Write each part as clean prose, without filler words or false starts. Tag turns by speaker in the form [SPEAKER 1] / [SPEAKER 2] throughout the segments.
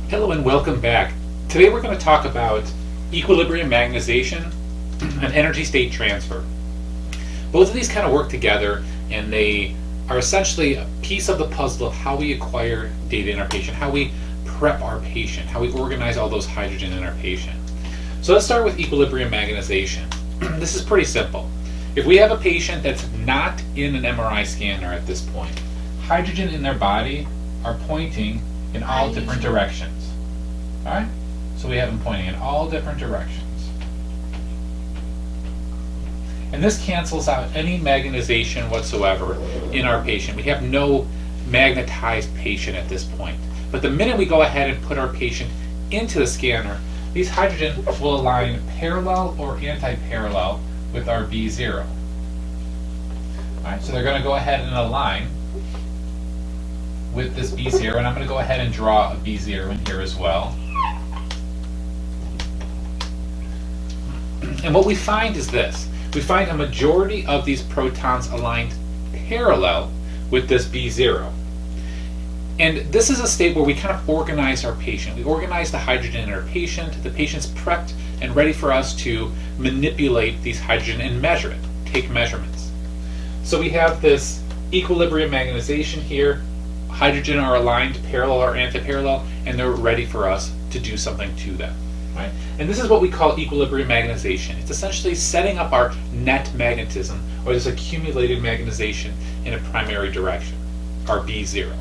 [SPEAKER 1] Hello and welcome back. Today we're going to talk about equilibrium magnetization and energy state transfer. Both of these kind of work together, and they are essentially a piece of the puzzle of how we acquire data in our patient, how we prep our patient, how we organize all those hydrogen in our patient. So let's start with equilibrium magnetization. This is pretty simple. If we have a patient that's not in an MRI scanner at this point, hydrogen in their body are pointing in all different directions. All right? So we have them pointing in all different directions. And this cancels out any magnetization whatsoever in our patient. We have no magnetized patient at this point. But the minute we go ahead and put our patient into the scanner, these hydrogen will align parallel or anti-parallel with our B0. All right, so they're going to go ahead and align with this B0, and I'm going to go ahead and draw a B0 in here as well. And what we find is this. We find a majority of these protons aligned parallel with this B0. And this is a state where we kind of organize our patient. We organize the hydrogen in our patient. The patient's prepped and ready for us to manipulate these hydrogen and measure it, take measurements. So we have this equilibrium magnetization here. Hydrogen are aligned parallel or anti-parallel, and they're ready for us to do something to them. Right? And this is what we call equilibrium magnetization. It's essentially setting up our net magnetism, or this accumulated magnetization, in a primary direction, our B0.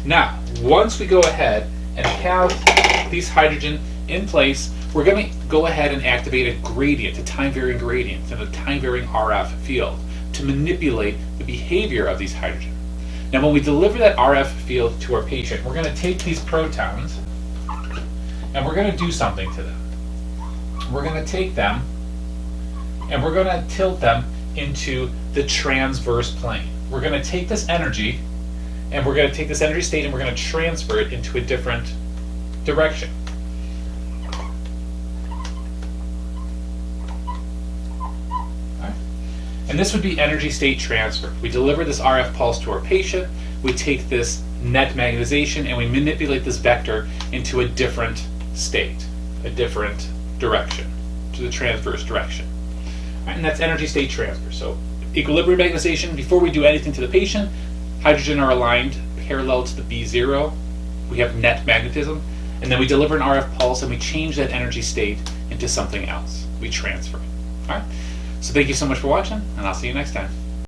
[SPEAKER 1] Now, once we go ahead and have these hydrogen in place, we're going to go ahead and activate a gradient, a time-varying gradient, and a time-varying RF field to manipulate the behavior of these hydrogen. Now, when we deliver that RF field to our patient, we're going to take these protons and we're going to do something to them. We're going to take them and we're going to tilt them into the transverse plane. We're going to take this energy and we're going to take this energy state and we're going to transfer it into a different direction. And this would be energy state transfer. We deliver this RF pulse to our patient, we take this net magnetization, and we manipulate this vector into a different state, a different direction, to the transverse direction. Right, and that's energy state transfer. So equilibrium magnetization, before we do anything to the patient, hydrogen are aligned parallel to the B0. We have net magnetism, and then we deliver an RF pulse and we change that energy state into something else. We transfer it. All right? So thank you so much for watching, and I'll see you next time.